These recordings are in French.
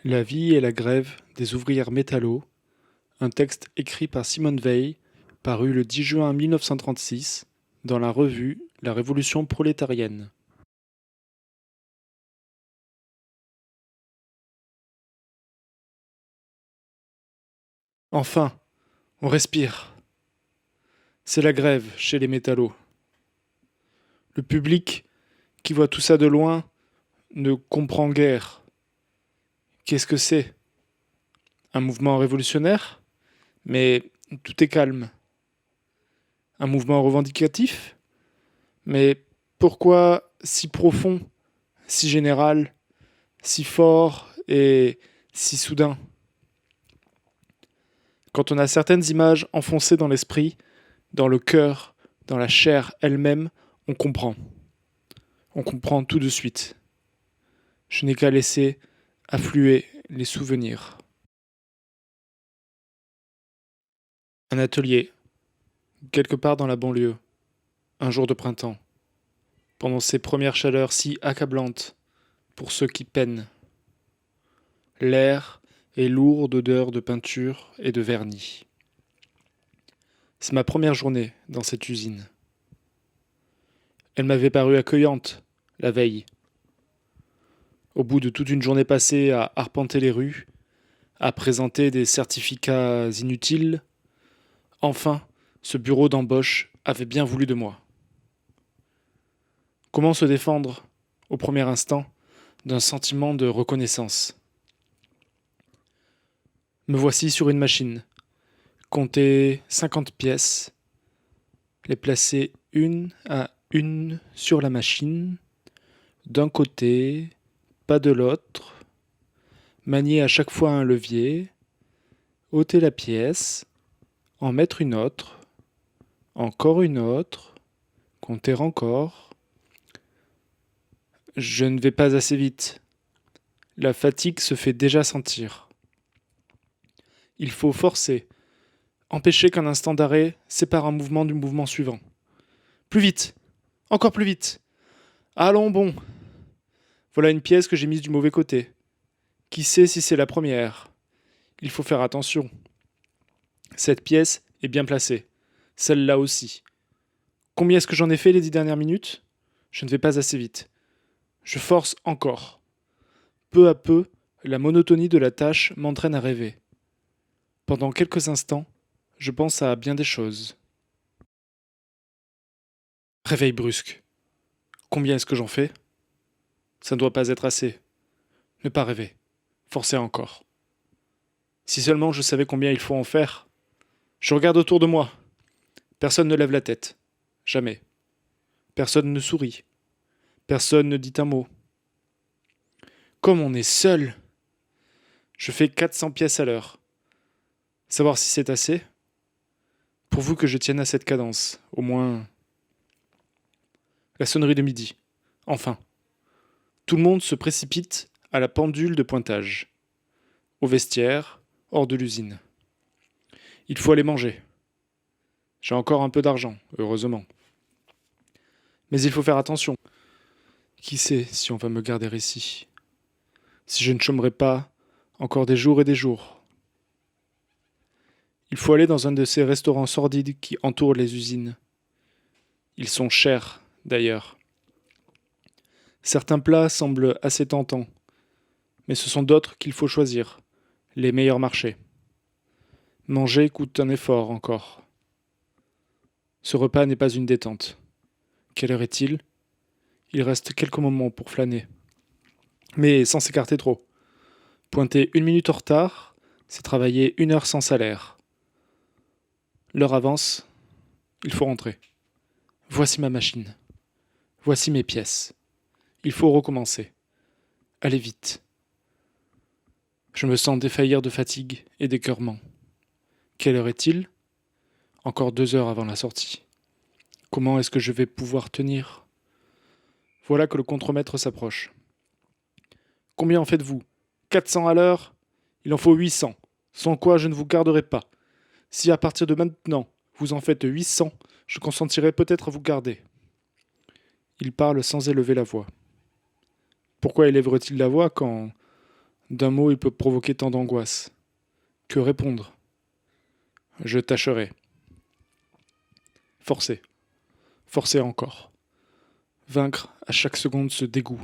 La vie et la grève des ouvrières métallo, un texte écrit par Simone Weil, paru le 10 juin 1936 dans la revue La Révolution prolétarienne. Enfin, on respire. C'est la grève chez les métallos. Le public, qui voit tout ça de loin, ne comprend guère. Qu'est-ce que c'est? Un mouvement révolutionnaire? Mais tout est calme. Un mouvement revendicatif? Mais pourquoi si profond, si général, si fort et si soudain? Quand on a certaines images enfoncées dans l'esprit, dans le cœur, dans la chair elle-même, on comprend. On comprend tout de suite. Je n'ai qu'à laisser affluer les souvenirs. Un atelier, quelque part dans la banlieue, un jour de printemps, pendant ces premières chaleurs si accablantes pour ceux qui peinent. L'air est lourd d'odeurs de peinture et de vernis. C'est ma première journée dans cette usine. Elle m'avait paru accueillante, la veille. Au bout de toute une journée passée à arpenter les rues, à présenter des certificats inutiles, enfin, ce bureau d'embauche avait bien voulu de moi. Comment se défendre, au premier instant, d'un sentiment de reconnaissance? Me voici sur une machine, compter 50 pièces, les placer une à une sur la machine, d'un côté, pas de l'autre, manier à chaque fois un levier, ôter la pièce, en mettre une autre, encore une autre, compter encore. Je ne vais pas assez vite. La fatigue se fait déjà sentir. Il faut forcer, empêcher qu'un instant d'arrêt sépare un mouvement du mouvement suivant. Plus vite, encore plus vite. Allons bon. Voilà une pièce que j'ai mise du mauvais côté. Qui sait si c'est la première? Il faut faire attention. Cette pièce est bien placée. Celle-là aussi. Combien est-ce que j'en ai fait les 10 dernières minutes? Je ne vais pas assez vite. Je force encore. Peu à peu, la monotonie de la tâche m'entraîne à rêver. Pendant quelques instants, je pense à bien des choses. Réveil brusque. Combien est-ce que j'en fais? Ça ne doit pas être assez. Ne pas rêver. Forcer encore. Si seulement je savais combien il faut en faire. Je regarde autour de moi. Personne ne lève la tête. Jamais. Personne ne sourit. Personne ne dit un mot. Comme on est seul. Je fais 400 pièces à l'heure. Savoir si c'est assez? Pourvu que je tienne à cette cadence, au moins. La sonnerie de midi. Enfin. Tout le monde se précipite à la pendule de pointage. Au vestiaire, hors de l'usine. Il faut aller manger. J'ai encore un peu d'argent, heureusement. Mais il faut faire attention. Qui sait si on va me garder ici? Si je ne chômerai pas encore des jours et des jours. Il faut aller dans un de ces restaurants sordides qui entourent les usines. Ils sont chers, d'ailleurs. Certains plats semblent assez tentants, mais ce sont d'autres qu'il faut choisir, les meilleurs marchés. Manger coûte un effort encore. Ce repas n'est pas une détente. Quelle heure est-il? Il reste quelques moments pour flâner. Mais sans s'écarter trop. Pointer 1 minute en retard, c'est travailler 1 heure sans salaire. L'heure avance, il faut rentrer. Voici ma machine. Voici mes pièces. Il faut recommencer. Allez vite. Je me sens défaillir de fatigue et d'écœurement. Quelle heure est-il? Encore 2 heures avant la sortie. Comment est-ce que je vais pouvoir tenir? Voilà que le contremaître s'approche. Combien en faites-vous? 400 à l'heure? Il en faut 800. Sans quoi je ne vous garderai pas. Si à partir de maintenant vous en faites 800, je consentirai peut-être à vous garder. Il parle sans élever la voix. Pourquoi élèverait-il la voix quand, D'un mot, il peut provoquer tant d'angoisse. Que répondre? Je tâcherai. Forcer. Forcer encore. Vaincre à chaque seconde ce dégoût,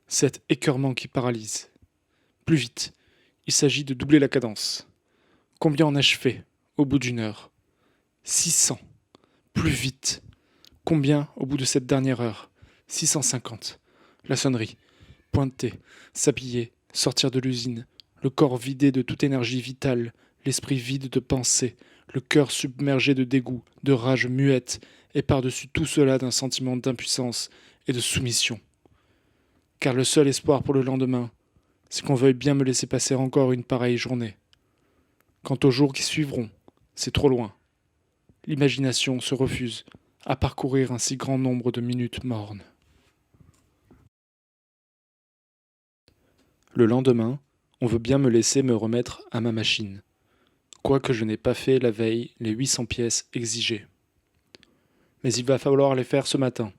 cet écœurement qui paralyse. Plus vite. Il s'agit de doubler la cadence. Combien en ai-je fait au bout d'une heure? 600. Plus vite. Combien au bout de cette dernière heure? 650. La sonnerie. Pointer. S'habiller. Sortir de l'usine. Le corps vidé de toute énergie vitale. L'esprit vide de pensée. Le cœur submergé de dégoût, de rage muette. Et par-dessus tout cela d'un sentiment d'impuissance et de soumission. Car le seul espoir pour le lendemain, c'est qu'on veuille bien me laisser passer encore une pareille journée. Quant aux jours qui suivront, c'est trop loin. L'imagination se refuse à parcourir un si grand nombre de minutes mornes. Le lendemain, on veut bien me laisser me remettre à ma machine, quoique je n'ai pas fait la veille les 800 pièces exigées. Mais il va falloir les faire ce matin.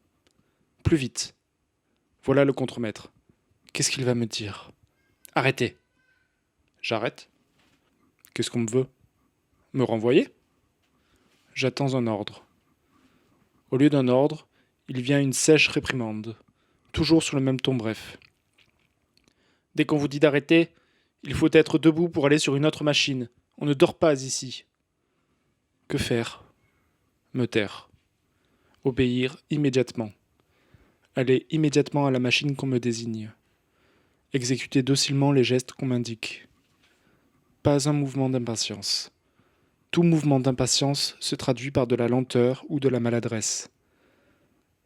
Plus vite. Voilà le contremaître. Qu'est-ce qu'il va me dire? Arrêtez. J'arrête. Qu'est-ce qu'on me veut? Me renvoyer? J'attends un ordre. Au lieu d'un ordre, il vient une sèche réprimande, toujours sur le même ton bref. Dès qu'on vous dit d'arrêter, il faut être debout pour aller sur une autre machine. On ne dort pas ici. Que faire? Me taire. Obéir immédiatement. Aller immédiatement à la machine qu'on me désigne. Exécuter docilement les gestes qu'on m'indique. Pas un mouvement d'impatience. Tout mouvement d'impatience se traduit par de la lenteur ou de la maladresse.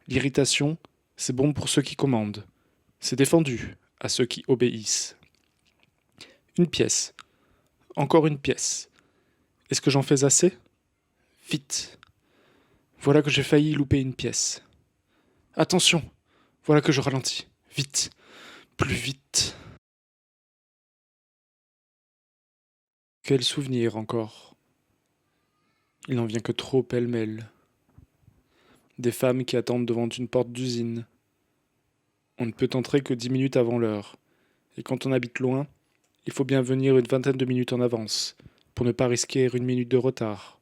L'irritation, c'est bon pour ceux qui commandent. C'est défendu à ceux qui obéissent. Une pièce. Encore une pièce. Est-ce que j'en fais assez? Vite. Voilà que j'ai failli louper une pièce. Attention. Voilà que je ralentis. Vite. Plus vite. Quel souvenir encore. Il n'en vient que trop pêle-mêle. Des femmes qui attendent devant une porte d'usine. On ne peut entrer que 10 minutes avant l'heure. Et quand on habite loin, il faut bien venir une vingtaine de minutes en avance, pour ne pas risquer une minute de retard.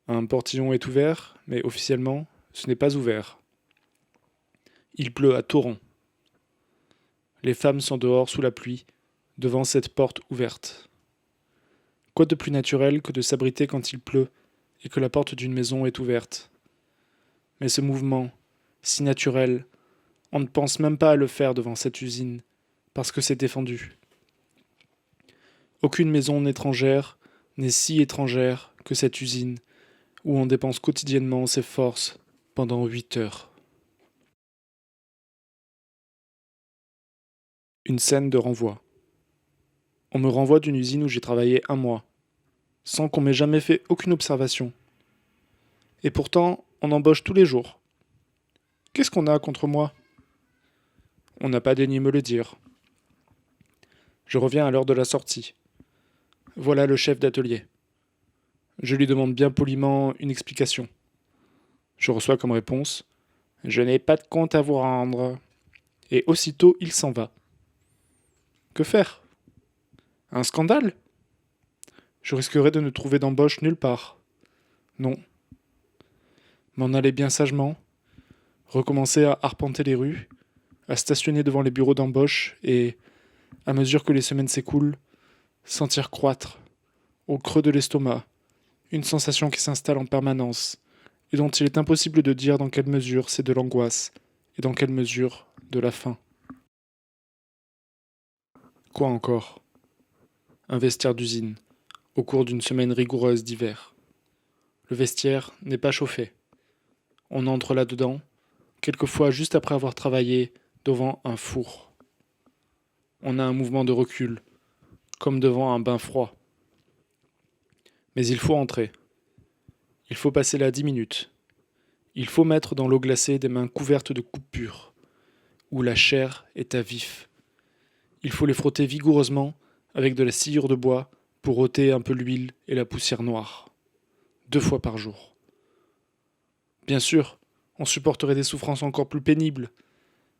Un portillon est ouvert, mais officiellement, ce n'est pas ouvert. Il pleut à torrents. Les femmes sont dehors sous la pluie, devant cette porte ouverte. Quoi de plus naturel que de s'abriter quand il pleut et que la porte d'une maison est ouverte? Mais ce mouvement, si naturel, on ne pense même pas à le faire devant cette usine, parce que c'est défendu. Aucune maison étrangère n'est si étrangère que cette usine, où on dépense quotidiennement ses forces pendant 8 heures. Une scène de renvoi. On me renvoie d'une usine où j'ai travaillé 1 mois, sans qu'on m'ait jamais fait aucune observation. Et pourtant, on embauche tous les jours. Qu'est-ce qu'on a contre moi? On n'a pas daigné me le dire. Je reviens à l'heure de la sortie. Voilà le chef d'atelier. Je lui demande bien poliment une explication. Je reçois comme réponse « Je n'ai pas de compte à vous rendre ». Et aussitôt il s'en va. Que faire? Un scandale? Je risquerais de ne trouver d'embauche nulle part. Non. M'en aller bien sagement, recommencer à arpenter les rues, à stationner devant les bureaux d'embauche et, à mesure que les semaines s'écoulent, sentir croître, au creux de l'estomac, une sensation qui s'installe en permanence et dont il est impossible de dire dans quelle mesure c'est de l'angoisse et dans quelle mesure de la faim. Quoi encore? Un vestiaire d'usine, au cours d'une semaine rigoureuse d'hiver. Le vestiaire n'est pas chauffé. On entre là-dedans, quelquefois juste après avoir travaillé devant un four. On a un mouvement de recul, comme devant un bain froid. Mais il faut entrer. Il faut passer là 10 minutes. Il faut mettre dans l'eau glacée des mains couvertes de coupures, où la chair est à vif. Il faut les frotter vigoureusement avec de la sciure de bois pour ôter un peu l'huile et la poussière noire. 2 fois par jour. Bien sûr, on supporterait des souffrances encore plus pénibles,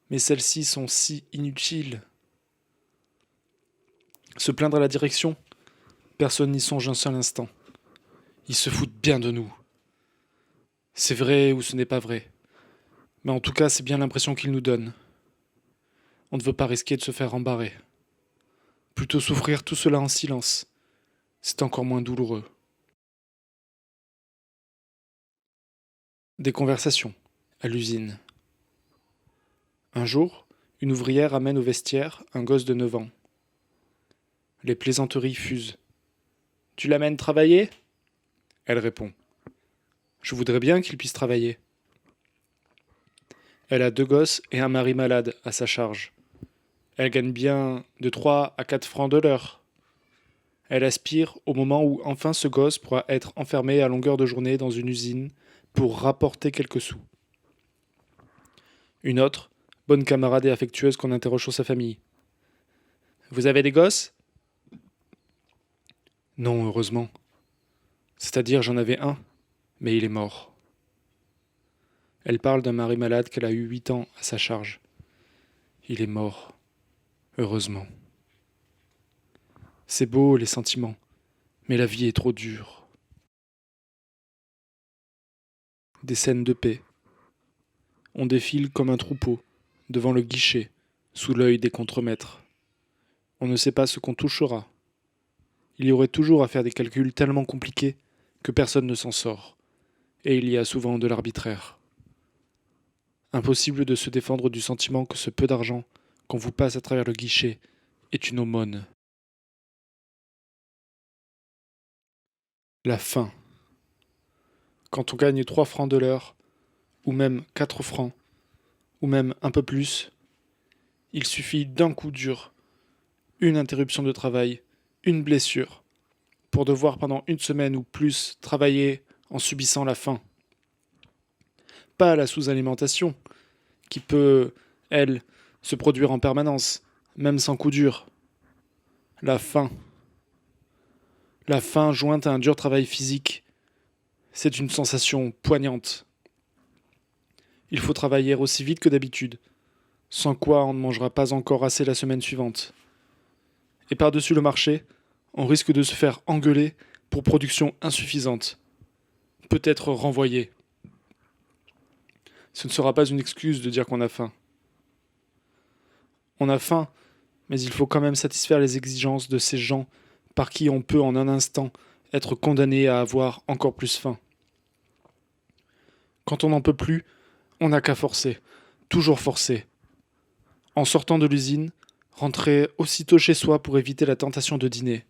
mais celles-ci sont si inutiles. Se plaindre à la direction, personne n'y songe un seul instant. Ils se foutent bien de nous. C'est vrai ou ce n'est pas vrai. Mais en tout cas, c'est bien l'impression qu'ils nous donnent. On ne veut pas risquer de se faire embarrer. Plutôt souffrir tout cela en silence. C'est encore moins douloureux. Des conversations à l'usine. Un jour, une ouvrière amène au vestiaire un gosse de 9 ans. Les plaisanteries fusent. Tu l'amènes travailler ? Elle répond. Je voudrais bien qu'il puisse travailler. Elle a 2 gosses et un mari malade à sa charge. Elle gagne bien de 3 à 4 francs de l'heure. Elle aspire au moment où enfin ce gosse pourra être enfermé à longueur de journée dans une usine pour rapporter quelques sous. Une autre, bonne camarade et affectueuse qu'on interroge sur sa famille. Vous avez des gosses ? Non, heureusement. C'est-à-dire j'en avais un, mais il est mort. Elle parle d'un mari malade qu'elle a eu 8 ans à sa charge. Il est mort. Heureusement. C'est beau, les sentiments, mais la vie est trop dure. Des scènes de paix. On défile comme un troupeau, devant le guichet, sous l'œil des contremaîtres. On ne sait pas ce qu'on touchera. Il y aurait toujours à faire des calculs tellement compliqués que personne ne s'en sort, et il y a souvent de l'arbitraire. Impossible de se défendre du sentiment que ce peu d'argent qu'on vous passe à travers le guichet est une aumône. La faim. Quand on gagne 3 francs de l'heure, ou même 4 francs, ou même un peu plus, il suffit d'un coup dur, une interruption de travail, une blessure, pour devoir pendant une semaine ou plus travailler en subissant la faim. Pas la sous-alimentation, qui peut, elle, se produire en permanence, même sans coup dur. La faim. La faim jointe à un dur travail physique, c'est une sensation poignante. Il faut travailler aussi vite que d'habitude, sans quoi on ne mangera pas encore assez la semaine suivante. Et par-dessus le marché, on risque de se faire engueuler pour production insuffisante, peut-être renvoyé. Ce ne sera pas une excuse de dire qu'on a faim. On a faim, mais il faut quand même satisfaire les exigences de ces gens par qui on peut en un instant être condamné à avoir encore plus faim. Quand on n'en peut plus, on n'a qu'à forcer, toujours forcer. En sortant de l'usine, rentrer aussitôt chez soi pour éviter la tentation de dîner,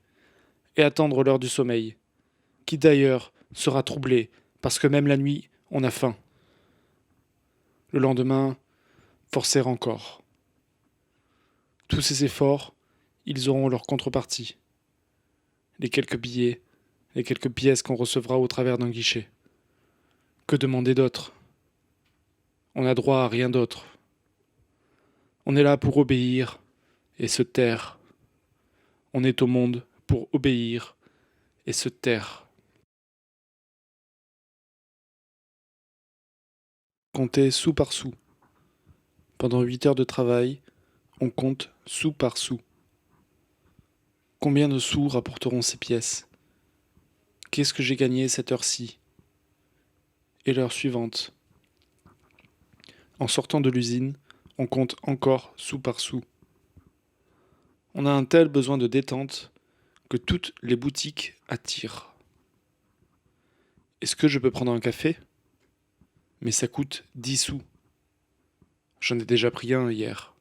et attendre l'heure du sommeil, qui d'ailleurs sera troublée, parce que même la nuit, on a faim. Le lendemain, forcer encore. Tous ces efforts, ils auront leur contrepartie. Les quelques billets, les quelques pièces qu'on recevra au travers d'un guichet. Que demander d'autre ? On n'a droit à rien d'autre. On est là pour obéir et se taire. On est au monde pour obéir et se taire. Compter sou par sou. Pendant 8 heures de travail, on compte sou par sou. Combien de sous rapporteront ces pièces ? Qu'est-ce que j'ai gagné cette heure-ci ? Et l'heure suivante. En sortant de l'usine, on compte encore sou par sou. On a un tel besoin de détente que toutes les boutiques attirent. Est-ce que je peux prendre un café ? Mais ça coûte 10 sous. J'en ai déjà pris un hier.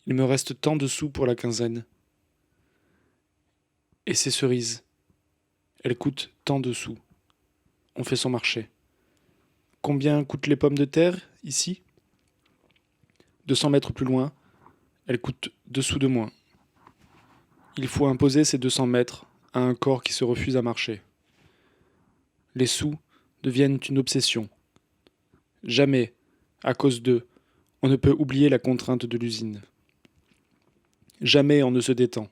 Il me reste tant de sous pour la quinzaine. Et ces cerises, elles coûtent tant de sous. On fait son marché. Combien coûtent les pommes de terre, ici ? 200 mètres plus loin, elles coûtent 2 sous de moins. Il faut imposer ces 200 mètres à un corps qui se refuse à marcher. Les sous deviennent une obsession. Jamais, à cause d'eux, on ne peut oublier la contrainte de l'usine. Jamais on ne se détend.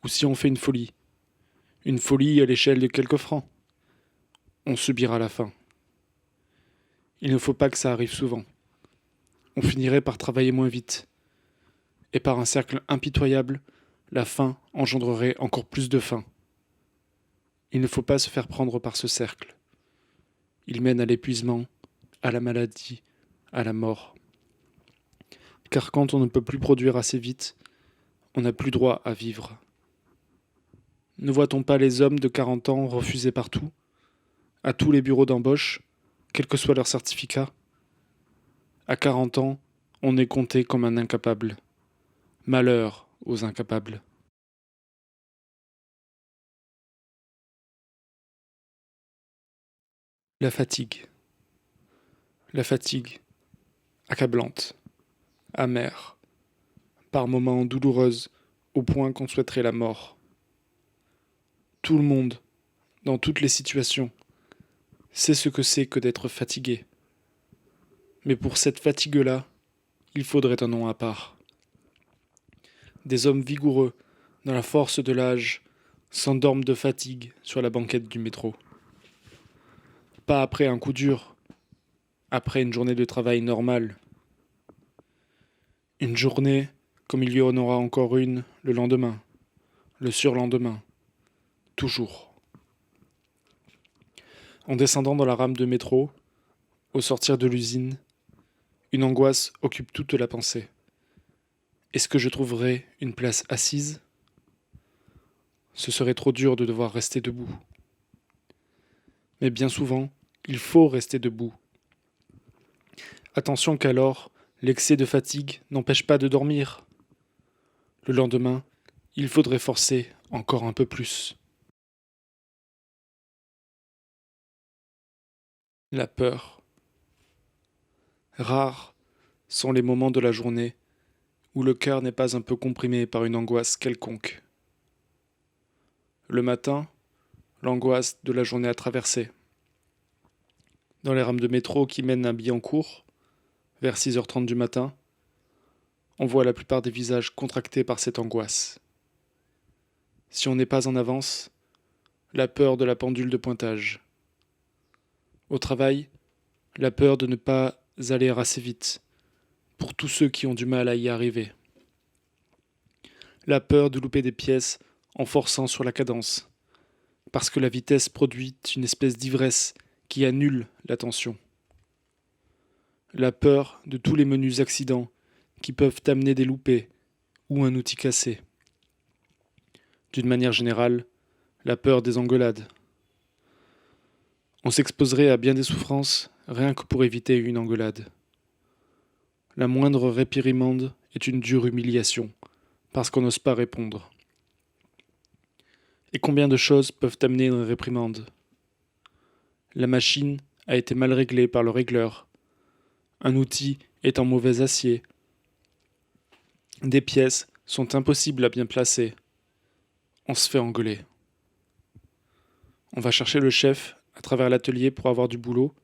Ou si on fait une folie à l'échelle de quelques francs, on subira la faim. Il ne faut pas que ça arrive souvent. On finirait par travailler moins vite. et par un cercle impitoyable, la faim engendrerait encore plus de faim. Il ne faut pas se faire prendre par ce cercle. Il mène à l'épuisement, à la maladie, à la mort. Car quand on ne peut plus produire assez vite, on n'a plus droit à vivre. Ne voit-on pas les hommes de 40 ans refusés partout, à tous les bureaux d'embauche, quel que soit leur certificat? À 40 ans, on est compté comme un incapable. Malheur aux incapables. La fatigue. La fatigue, accablante, amère, par moments douloureuse, au point qu'on souhaiterait la mort. Tout le monde, dans toutes les situations, sait ce que c'est que d'être fatigué. Mais pour cette fatigue-là, il faudrait un nom à part. Des hommes vigoureux, dans la force de l'âge, s'endorment de fatigue sur la banquette du métro. Pas après un coup dur, après une journée de travail normale. Une journée comme il y en aura encore une le lendemain, le surlendemain, toujours. En descendant dans la rame de métro, au sortir de l'usine, une angoisse occupe toute la pensée. Est-ce que je trouverai une place assise? Ce serait trop dur de devoir rester debout. Mais bien souvent, il faut rester debout. Attention qu'alors, l'excès de fatigue n'empêche pas de dormir. Le lendemain, il faudrait forcer encore un peu plus. La peur. Rares sont les moments de la journée où le cœur n'est pas un peu comprimé par une angoisse quelconque. Le matin, l'angoisse de la journée à traverser. Dans les rames de métro qui mènent à Billancourt, vers 6h30 du matin, on voit la plupart des visages contractés par cette angoisse. Si on n'est pas en avance, la peur de la pendule de pointage. Au travail, la peur de ne pas aller assez vite, pour tous ceux qui ont du mal à y arriver. La peur de louper des pièces en forçant sur la cadence, parce que la vitesse produit une espèce d'ivresse qui annule l'attention. La peur de tous les menus accidents qui peuvent amener des loupés ou un outil cassé. D'une manière générale, la peur des engueulades. On s'exposerait à bien des souffrances rien que pour éviter une engueulade. La moindre réprimande est une dure humiliation, parce qu'on n'ose pas répondre. Et combien de choses peuvent amener une réprimande? La machine a été mal réglée par le régleur. Un outil est en mauvais acier. Des pièces sont impossibles à bien placer. On se fait engueuler. On va chercher le chef à travers l'atelier pour avoir du boulot.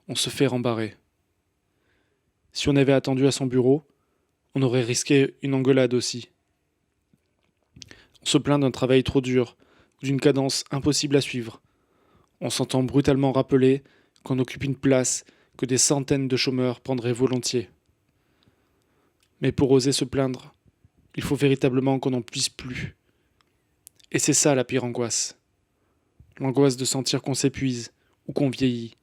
On se fait rembarrer. Si on avait attendu à son bureau, on aurait risqué une engueulade aussi. On se plaint d'un travail trop dur ou d'une cadence impossible à suivre. On s'entend brutalement rappeler qu'on occupe une place que des centaines de chômeurs prendraient volontiers. Mais pour oser se plaindre, il faut véritablement qu'on n'en puisse plus. Et c'est ça la pire angoisse. L'angoisse de sentir qu'on s'épuise ou qu'on vieillit,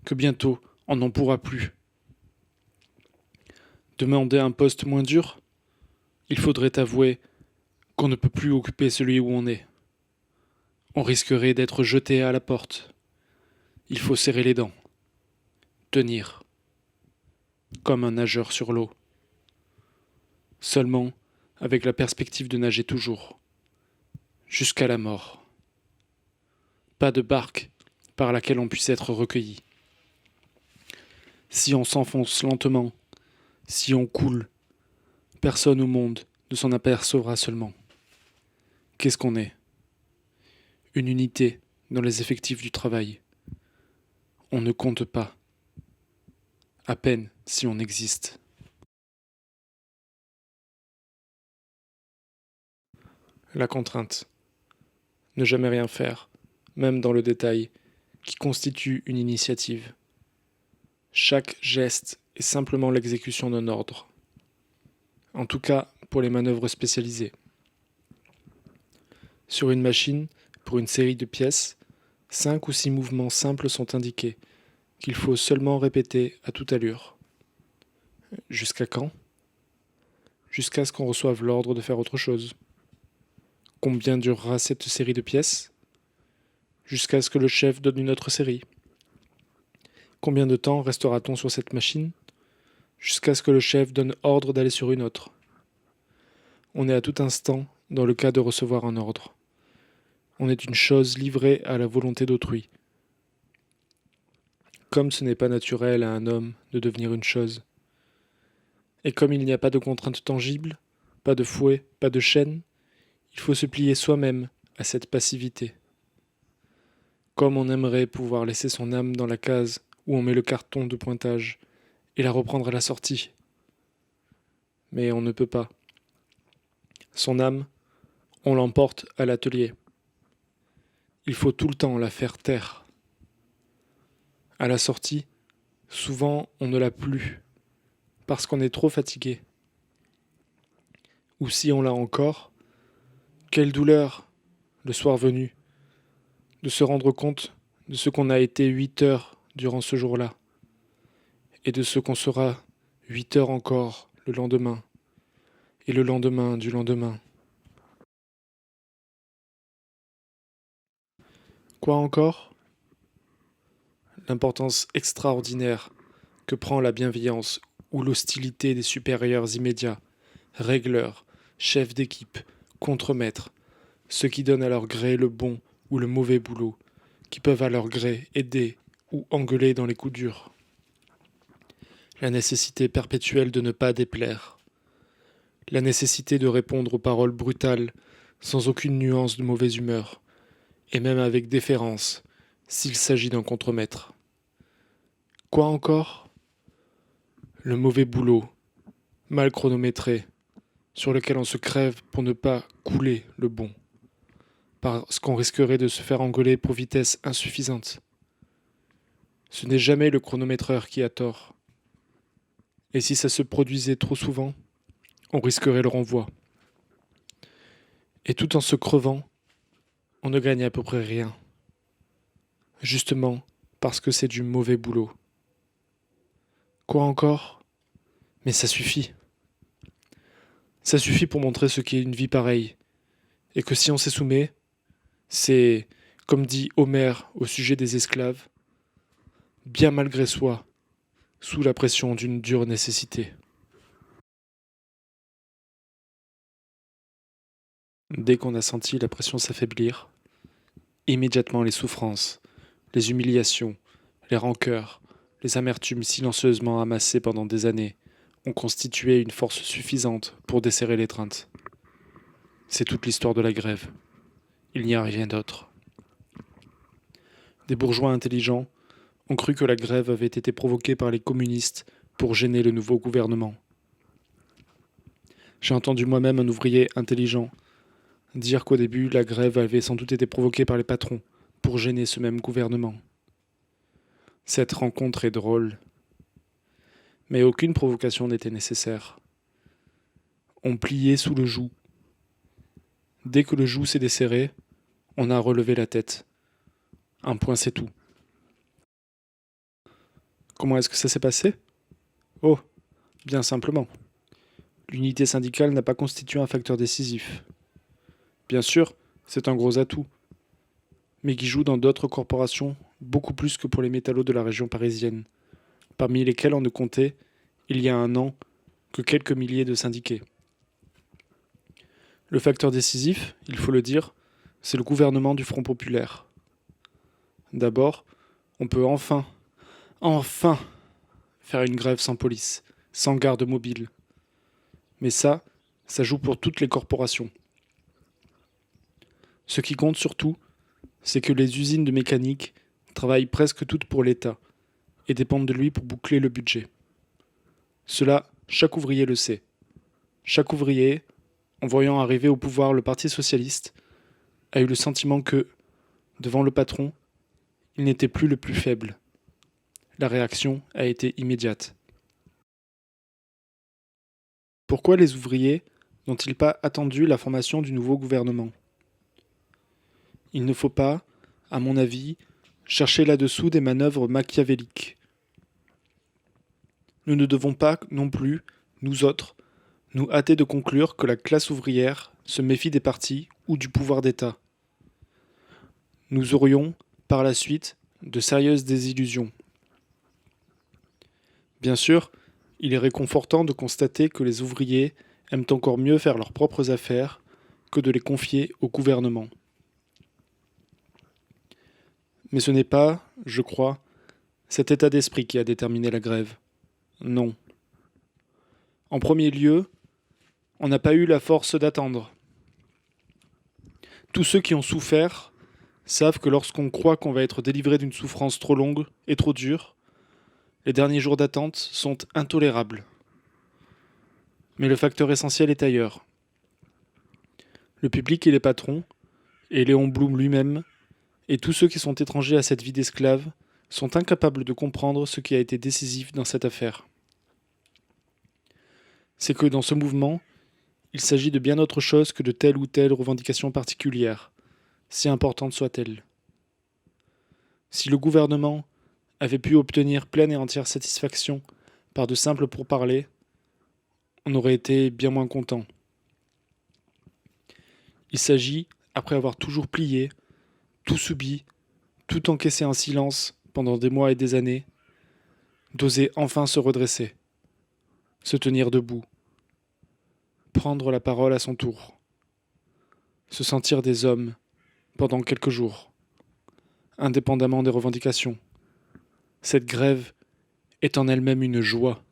que bientôt on n'en pourra plus. Demander un poste moins dur, il faudrait avouer qu'on ne peut plus occuper celui où on est. On risquerait d'être jeté à la porte. Il faut serrer les dents. Tenir. Comme un nageur sur l'eau. Seulement avec la perspective de nager toujours. Jusqu'à la mort. Pas de barque par laquelle on puisse être recueilli. Si on s'enfonce lentement, si on coule, personne au monde ne s'en apercevra seulement. Qu'est-ce qu'on est? Une unité dans les effectifs du travail. On ne compte pas. À peine si on existe. La contrainte. Ne jamais rien faire, même dans le détail, qui constitue une initiative. Chaque geste est simplement l'exécution d'un ordre. en tout cas pour les manœuvres spécialisées. Sur une machine, pour une série de pièces, 5 ou 6 mouvements simples sont indiqués, qu'il faut seulement répéter à toute allure. Jusqu'à quand? Jusqu'à ce qu'on reçoive l'ordre de faire autre chose. Combien durera cette série de pièces? Jusqu'à ce que le chef donne une autre série. Combien de temps restera-t-on sur cette machine? Jusqu'à ce que le chef donne ordre d'aller sur une autre. On est à tout instant dans le cas de recevoir un ordre. On est une chose livrée à la volonté d'autrui. Comme ce n'est pas naturel à un homme de devenir une chose. Et comme il n'y a pas de contrainte tangible, pas de fouet, pas de chaîne, il faut se plier soi-même à cette passivité. Comme on aimerait pouvoir laisser son âme dans la case où on met le carton de pointage et la reprendre à la sortie. Mais on ne peut pas. Son âme, on l'emporte à l'atelier. Il faut tout le temps la faire taire. À la sortie, souvent on ne l'a plus, parce qu'on est trop fatigué. Ou si on l'a encore, quelle douleur, le soir venu, de se rendre compte de ce qu'on a été 8 heures durant ce jour-là, et de ce qu'on sera 8 heures encore le lendemain, et le lendemain du lendemain. Quoi encore? L'importance extraordinaire que prend la bienveillance ou l'hostilité des supérieurs immédiats, régleurs, chefs d'équipe, contremaîtres, ceux qui donnent à leur gré le bon ou le mauvais boulot, qui peuvent à leur gré aider ou engueuler dans les coups durs. La nécessité perpétuelle de ne pas déplaire. La nécessité de répondre aux paroles brutales, sans aucune nuance de mauvaise humeur, et même avec déférence, s'il s'agit d'un contremaître. Quoi encore? Le mauvais boulot, mal chronométré, sur lequel on se crève pour ne pas couler le bon, parce qu'on risquerait de se faire engueuler pour vitesse insuffisante. Ce n'est jamais le chronométreur qui a tort. Et si ça se produisait trop souvent, on risquerait le renvoi. Et tout en se crevant, on ne gagne à peu près rien. Justement parce que c'est du mauvais boulot. Quoi encore? Mais ça suffit. Ça suffit pour montrer ce qu'est une vie pareille. Et que si on s'y soumet, c'est, comme dit Homère au sujet des esclaves, bien malgré soi, sous la pression d'une dure nécessité. Dès qu'on a senti la pression s'affaiblir, immédiatement les souffrances, les humiliations, les rancœurs, les amertumes silencieusement amassées pendant des années ont constitué une force suffisante pour desserrer l'étreinte. C'est toute l'histoire de la grève. Il n'y a rien d'autre. Des bourgeois intelligents ont cru que la grève avait été provoquée par les communistes pour gêner le nouveau gouvernement. J'ai entendu moi-même un ouvrier intelligent dire qu'au début, la grève avait sans doute été provoquée par les patrons pour gêner ce même gouvernement. Cette rencontre est drôle, mais aucune provocation n'était nécessaire. On pliait sous le joug. Dès que le joug s'est desserré, on a relevé la tête. Un point, c'est tout. Comment est-ce que ça s'est passé? Oh, bien simplement. L'unité syndicale n'a pas constitué un facteur décisif. Bien sûr, c'est un gros atout, mais qui joue dans d'autres corporations beaucoup plus que pour les métallos de la région parisienne, parmi lesquels on ne comptait, il y a un an, que quelques milliers de syndiqués. Le facteur décisif, il faut le dire, c'est le gouvernement du Front populaire. D'abord, on peut enfin faire une grève sans police, sans garde mobile. Mais ça joue pour toutes les corporations. Ce qui compte surtout, c'est que les usines de mécanique travaillent presque toutes pour l'État et dépendent de lui pour boucler le budget. Cela, chaque ouvrier le sait. Chaque ouvrier, en voyant arriver au pouvoir le Parti socialiste, a eu le sentiment que, devant le patron, il n'était plus le plus faible. La réaction a été immédiate. Pourquoi les ouvriers n'ont-ils pas attendu la formation du nouveau gouvernement? Il ne faut pas, à mon avis, chercher là-dessous des manœuvres machiavéliques. Nous ne devons pas non plus, nous autres, nous hâter de conclure que la classe ouvrière se méfie des partis ou du pouvoir d'État. Nous aurions, par la suite, de sérieuses désillusions. Bien sûr, il est réconfortant de constater que les ouvriers aiment encore mieux faire leurs propres affaires que de les confier au gouvernement. Mais ce n'est pas, je crois, cet état d'esprit qui a déterminé la grève. Non. En premier lieu, on n'a pas eu la force d'attendre. Tous ceux qui ont souffert savent que lorsqu'on croit qu'on va être délivré d'une souffrance trop longue et trop dure, les derniers jours d'attente sont intolérables. Mais le facteur essentiel est ailleurs. Le public et les patrons, et Léon Blum lui-même, et tous ceux qui sont étrangers à cette vie d'esclave, sont incapables de comprendre ce qui a été décisif dans cette affaire. C'est que dans ce mouvement, il s'agit de bien autre chose que de telle ou telle revendication particulière, si importante soit-elle. Si le gouvernement avait pu obtenir pleine et entière satisfaction par de simples pourparlers, on aurait été bien moins content. Il s'agit, après avoir toujours plié, tout subi, tout encaissé en silence pendant des mois et des années, d'oser enfin se redresser, se tenir debout, prendre la parole à son tour, se sentir des hommes pendant quelques jours, indépendamment des revendications. Cette grève est en elle-même une joie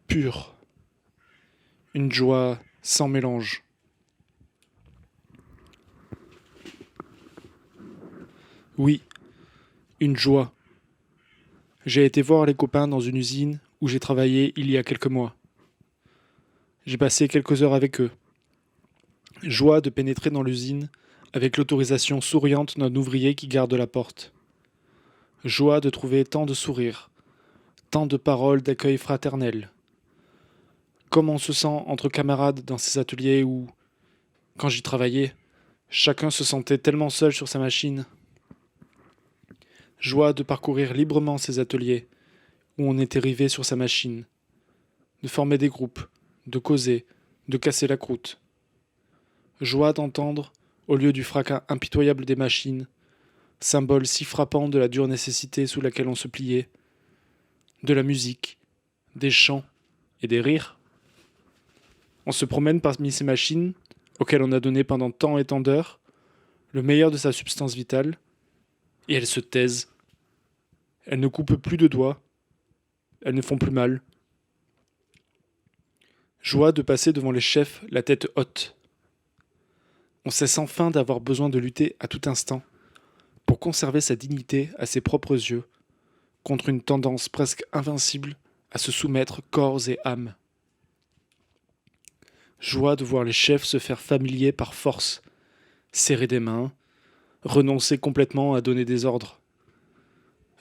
pure, une joie sans mélange. Oui, une joie. J'ai été voir les copains dans une usine où j'ai travaillé il y a quelques mois. J'ai passé quelques heures avec eux. Joie de pénétrer dans l'usine avec l'autorisation souriante d'un ouvrier qui garde la porte. Joie de trouver tant de sourires, tant de paroles d'accueil fraternel. Comme on se sent entre camarades dans ces ateliers où, quand j'y travaillais, chacun se sentait tellement seul sur sa machine. Joie de parcourir librement ces ateliers où on était rivé sur sa machine, de former des groupes, de causer, de casser la croûte. Joie d'entendre, au lieu du fracas impitoyable des machines, symbole si frappant de la dure nécessité sous laquelle on se pliait, de la musique, des chants et des rires. On se promène parmi ces machines, auxquelles on a donné pendant tant et tant d'heures, le meilleur de sa substance vitale, et elles se taisent. Elles ne coupent plus de doigts, elles ne font plus mal. Joie de passer devant les chefs la tête haute. On cesse enfin d'avoir besoin de lutter à tout instant pour conserver sa dignité à ses propres yeux, contre une tendance presque invincible à se soumettre corps et âme. Joie de voir les chefs se faire familiers par force, serrer des mains, renoncer complètement à donner des ordres.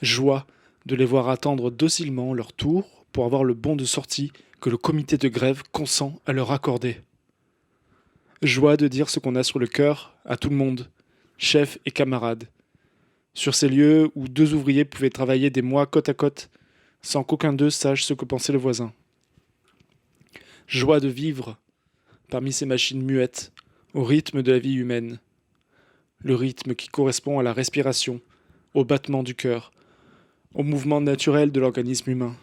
Joie de les voir attendre docilement leur tour pour avoir le bon de sortie que le comité de grève consent à leur accorder. Joie de dire ce qu'on a sur le cœur à tout le monde, chefs et camarades, sur ces lieux où deux ouvriers pouvaient travailler des mois côte à côte sans qu'aucun d'eux sache ce que pensait le voisin. Joie de vivre parmi ces machines muettes, au rythme de la vie humaine, le rythme qui correspond à la respiration, au battement du cœur, au mouvement naturel de l'organisme humain,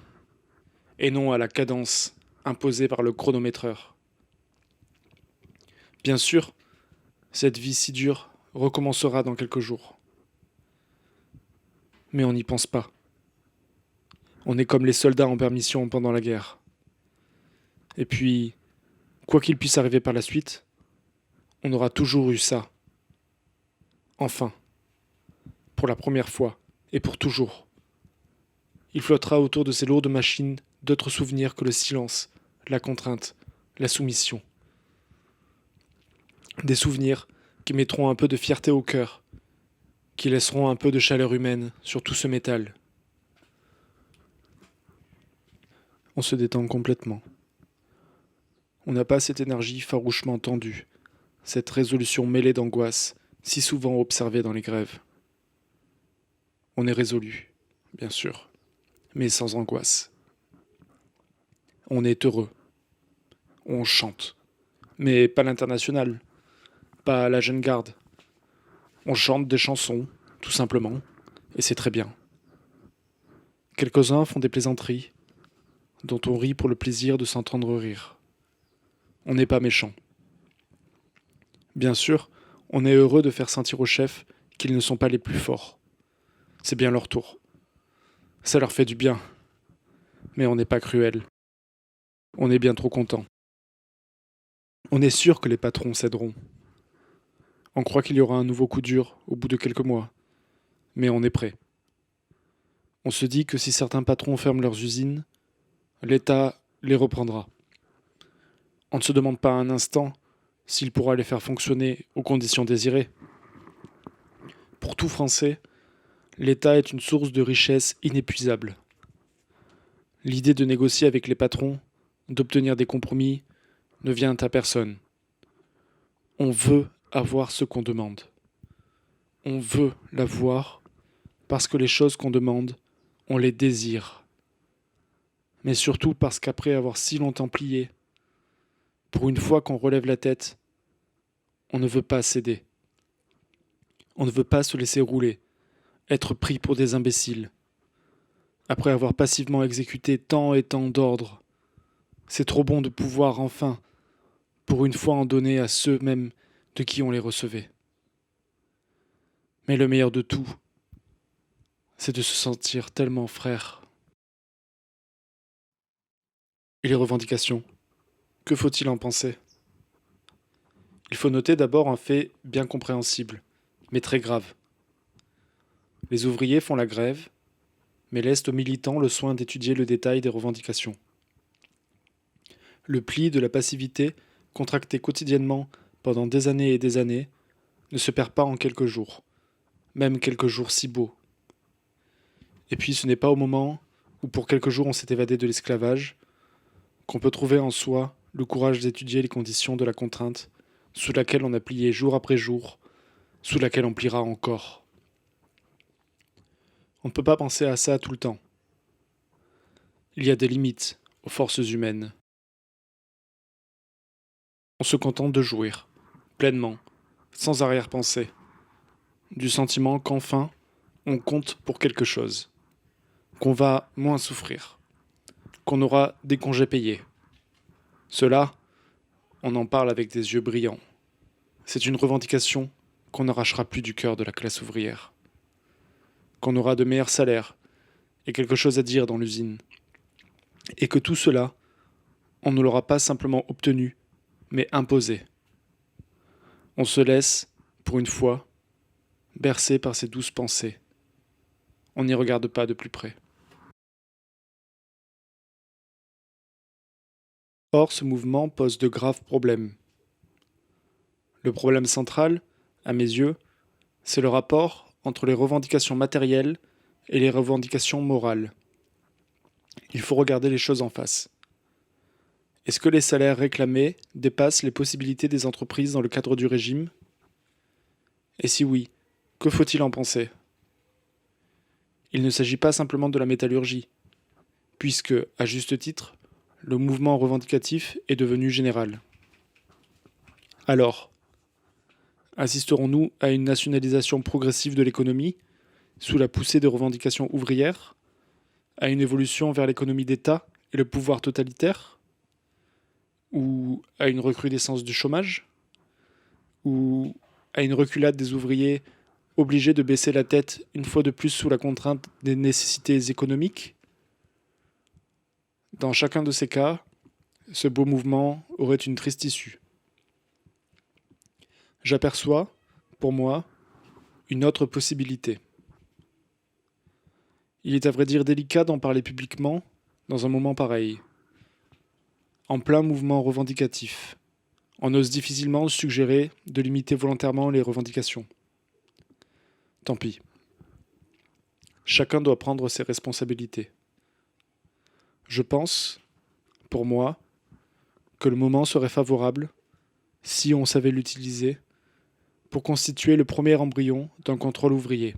et non à la cadence imposée par le chronométreur. Bien sûr, cette vie si dure recommencera dans quelques jours. Mais on n'y pense pas. On est comme les soldats en permission pendant la guerre. Et puis, quoi qu'il puisse arriver par la suite, on aura toujours eu ça. Enfin, pour la première fois, et pour toujours. Il flottera autour de ces lourdes machines d'autres souvenirs que le silence, la contrainte, la soumission. Des souvenirs qui mettront un peu de fierté au cœur, qui laisseront un peu de chaleur humaine sur tout ce métal. On se détend complètement. On n'a pas cette énergie farouchement tendue, cette résolution mêlée d'angoisse, si souvent observée dans les grèves. On est résolu, bien sûr, mais sans angoisse. On est heureux. On chante. Mais pas l'international, pas la jeune garde. On chante des chansons, tout simplement, et c'est très bien. Quelques-uns font des plaisanteries, dont on rit pour le plaisir de s'entendre rire. On n'est pas méchant. Bien sûr, on est heureux de faire sentir aux chefs qu'ils ne sont pas les plus forts. C'est bien leur tour. Ça leur fait du bien. Mais on n'est pas cruel. On est bien trop content. On est sûr que les patrons céderont. On croit qu'il y aura un nouveau coup dur au bout de quelques mois. Mais on est prêt. On se dit que si certains patrons ferment leurs usines, l'État les reprendra. On ne se demande pas un instant s'il pourra les faire fonctionner aux conditions désirées. Pour tout Français, l'État est une source de richesse inépuisable. L'idée de négocier avec les patrons, d'obtenir des compromis, ne vient à personne. On veut avoir ce qu'on demande. On veut l'avoir parce que les choses qu'on demande, on les désire. Mais surtout parce qu'après avoir si longtemps plié, pour une fois qu'on relève la tête, on ne veut pas céder. On ne veut pas se laisser rouler, être pris pour des imbéciles. Après avoir passivement exécuté tant et tant d'ordres, c'est trop bon de pouvoir enfin, pour une fois, en donner à ceux mêmes de qui on les recevait. Mais le meilleur de tout, c'est de se sentir tellement frère. Et les revendications, que faut-il en penser? Il faut noter d'abord un fait bien compréhensible, mais très grave. Les ouvriers font la grève, mais laissent aux militants le soin d'étudier le détail des revendications. Le pli de la passivité, contracté quotidiennement pendant des années et des années, ne se perd pas en quelques jours, même quelques jours si beaux. Et puis ce n'est pas au moment où pour quelques jours on s'est évadé de l'esclavage qu'on peut trouver en soi le courage d'étudier les conditions de la contrainte sous laquelle on a plié jour après jour, sous laquelle on pliera encore. On ne peut pas penser à ça tout le temps. Il y a des limites aux forces humaines. On se contente de jouir, pleinement, sans arrière-pensée, du sentiment qu'enfin, on compte pour quelque chose, qu'on va moins souffrir, qu'on aura des congés payés. Cela, on en parle avec des yeux brillants. C'est une revendication qu'on n'arrachera plus du cœur de la classe ouvrière. Qu'on aura de meilleurs salaires et quelque chose à dire dans l'usine. Et que tout cela, on ne l'aura pas simplement obtenu, mais imposé. On se laisse, pour une fois, bercé par ces douces pensées. On n'y regarde pas de plus près. Or, ce mouvement pose de graves problèmes. Le problème central, à mes yeux, c'est le rapport entre les revendications matérielles et les revendications morales. Il faut regarder les choses en face. Est-ce que les salaires réclamés dépassent les possibilités des entreprises dans le cadre du régime? Et si oui, que faut-il en penser? Il ne s'agit pas simplement de la métallurgie, puisque, à juste titre, le mouvement revendicatif est devenu général. Alors, assisterons-nous à une nationalisation progressive de l'économie, sous la poussée des revendications ouvrières, à une évolution vers l'économie d'État et le pouvoir totalitaire, ou à une recrudescence du chômage, ou à une reculade des ouvriers obligés de baisser la tête une fois de plus sous la contrainte des nécessités économiques? Dans chacun de ces cas, ce beau mouvement aurait une triste issue. J'aperçois, pour moi, une autre possibilité. Il est à vrai dire délicat d'en parler publiquement dans un moment pareil. En plein mouvement revendicatif, on ose difficilement suggérer de limiter volontairement les revendications. Tant pis. Chacun doit prendre ses responsabilités. Je pense, pour moi, que le moment serait favorable, si on savait l'utiliser, pour constituer le premier embryon d'un contrôle ouvrier.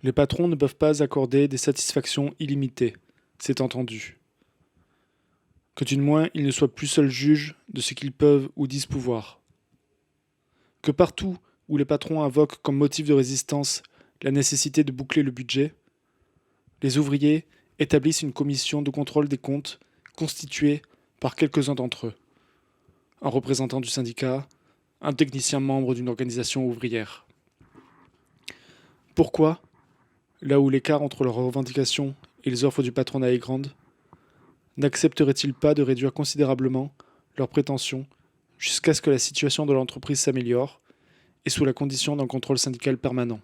Les patrons ne peuvent pas accorder des satisfactions illimitées, c'est entendu. Que du moins ils ne soient plus seuls juges de ce qu'ils peuvent ou disent pouvoir. Que partout où les patrons invoquent comme motif de résistance la nécessité de boucler le budget, les ouvriers établissent une commission de contrôle des comptes constituée par quelques-uns d'entre eux, un représentant du syndicat, un technicien membre d'une organisation ouvrière. Pourquoi, là où l'écart entre leurs revendications et les offres du patronat est grande, n'accepteraient-ils pas de réduire considérablement leurs prétentions jusqu'à ce que la situation de l'entreprise s'améliore et sous la condition d'un contrôle syndical permanent?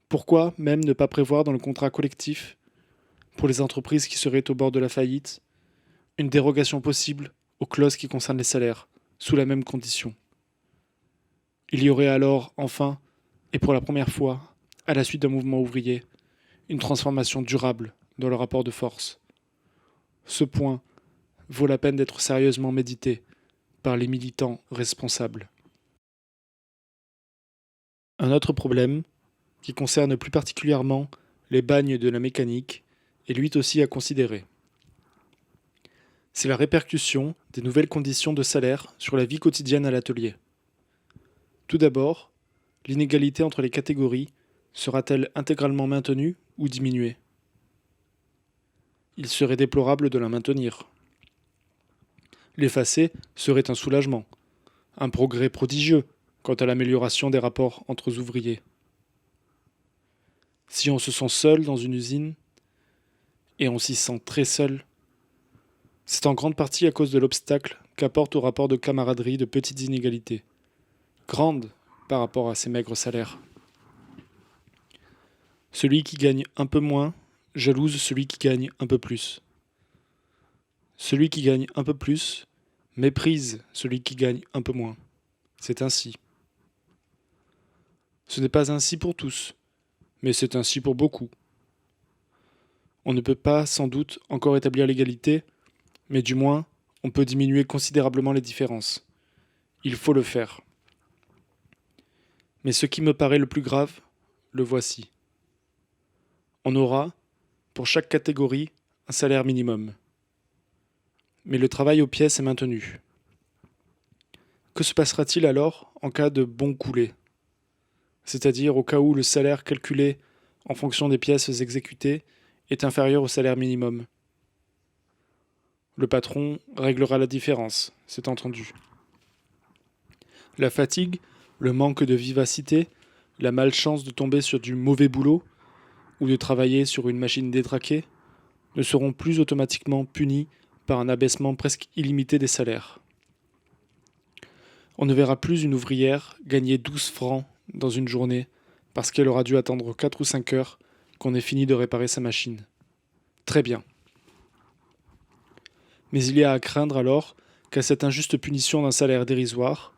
Pourquoi même ne pas prévoir dans le contrat collectif, pour les entreprises qui seraient au bord de la faillite, une dérogation possible aux clauses qui concernent les salaires, sous la même condition? Il y aurait alors, enfin, et pour la première fois, à la suite d'un mouvement ouvrier, une transformation durable dans le rapport de force. Ce point vaut la peine d'être sérieusement médité par les militants responsables. Un autre problème, qui concerne plus particulièrement les bagnes de la mécanique, est lui aussi à considérer. C'est la répercussion des nouvelles conditions de salaire sur la vie quotidienne à l'atelier. Tout d'abord, l'inégalité entre les catégories sera-t-elle intégralement maintenue ou diminuée? Il serait déplorable de la maintenir. L'effacer serait un soulagement, un progrès prodigieux quant à l'amélioration des rapports entre ouvriers. Si on se sent seul dans une usine, et on s'y sent très seul, c'est en grande partie à cause de l'obstacle qu'apporte au rapport de camaraderie de petites inégalités, grandes par rapport à ces maigres salaires. Celui qui gagne un peu moins jalouse celui qui gagne un peu plus. Celui qui gagne un peu plus méprise celui qui gagne un peu moins. C'est ainsi. Ce n'est pas ainsi pour tous, mais c'est ainsi pour beaucoup. On ne peut pas, sans doute, encore établir l'égalité, mais du moins, on peut diminuer considérablement les différences. Il faut le faire. Mais ce qui me paraît le plus grave, le voici. On aura, pour chaque catégorie, un salaire minimum. Mais le travail aux pièces est maintenu. Que se passera-t-il alors en cas de bon coulé? C'est-à-dire au cas où le salaire calculé en fonction des pièces exécutées est inférieur au salaire minimum. Le patron réglera la différence, c'est entendu. La fatigue, le manque de vivacité, la malchance de tomber sur du mauvais boulot ou de travailler sur une machine détraquée ne seront plus automatiquement punis par un abaissement presque illimité des salaires. On ne verra plus une ouvrière gagner 12 francs dans une journée parce qu'elle aura dû attendre 4 ou 5 heures qu'on ait fini de réparer sa machine. Très bien. Mais il y a à craindre alors qu'à cette injuste punition d'un salaire dérisoire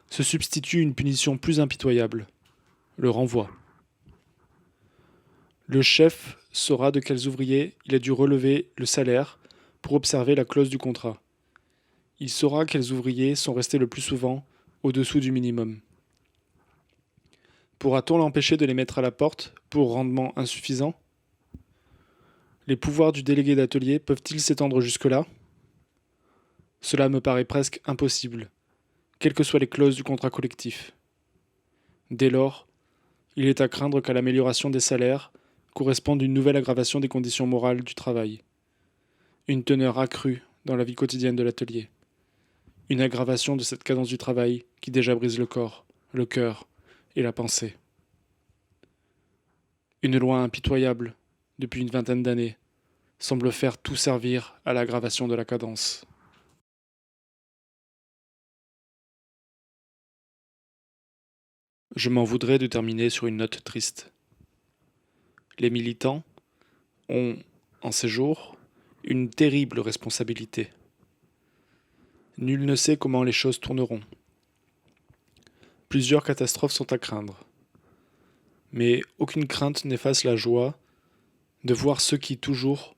se substitue une punition plus impitoyable, le renvoi. Le chef saura de quels ouvriers il a dû relever le salaire pour observer la clause du contrat. Il saura quels ouvriers sont restés le plus souvent au-dessous du minimum. Pourra-t-on l'empêcher de les mettre à la porte pour rendement insuffisant? Les pouvoirs du délégué d'atelier peuvent-ils s'étendre jusque-là? Cela me paraît presque impossible, quelles que soient les clauses du contrat collectif. Dès lors, il est à craindre qu'à l'amélioration des salaires corresponde une nouvelle aggravation des conditions morales du travail, une teneur accrue dans la vie quotidienne de l'atelier, une aggravation de cette cadence du travail qui déjà brise le corps, le cœur et la pensée. Une loi impitoyable, depuis une vingtaine d'années, semble faire tout servir à l'aggravation de la cadence. Je m'en voudrais de terminer sur une note triste. Les militants ont, en ces jours, une terrible responsabilité. Nul ne sait comment les choses tourneront. Plusieurs catastrophes sont à craindre. Mais aucune crainte n'efface la joie de voir ceux qui, toujours,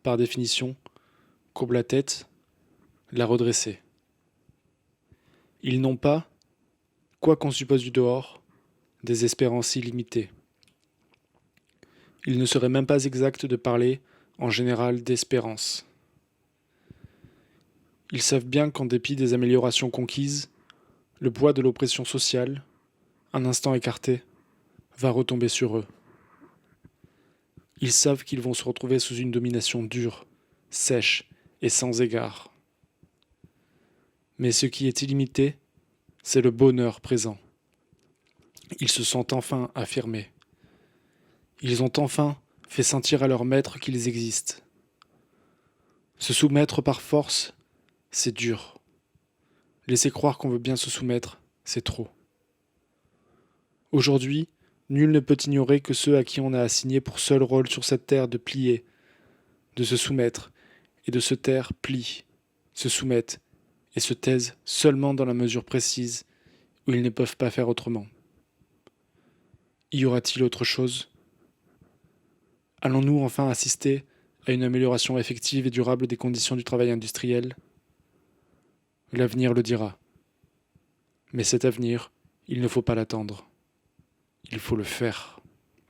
par définition, courbent la tête, la redresser. Ils n'ont pas, quoi qu'on suppose du dehors, des espérances illimitées. Il ne serait même pas exact de parler, en général, d'espérance. Ils savent bien qu'en dépit des améliorations conquises, le poids de l'oppression sociale, un instant écarté, va retomber sur eux. Ils savent qu'ils vont se retrouver sous une domination dure, sèche et sans égard. Mais ce qui est illimité, c'est le bonheur présent. Ils se sont enfin affirmés. Ils ont enfin fait sentir à leur maître qu'ils existent. Se soumettre par force, c'est dur. Laisser croire qu'on veut bien se soumettre, c'est trop. Aujourd'hui, nul ne peut ignorer que ceux à qui on a assigné pour seul rôle sur cette terre de plier, de se soumettre, et de se taire plient, se soumettent, et se taisent seulement dans la mesure précise où ils ne peuvent pas faire autrement. Y aura-t-il autre chose ? Allons-nous enfin assister à une amélioration effective et durable des conditions du travail industriel ? L'avenir le dira. Mais cet avenir, il ne faut pas l'attendre. Il faut le faire.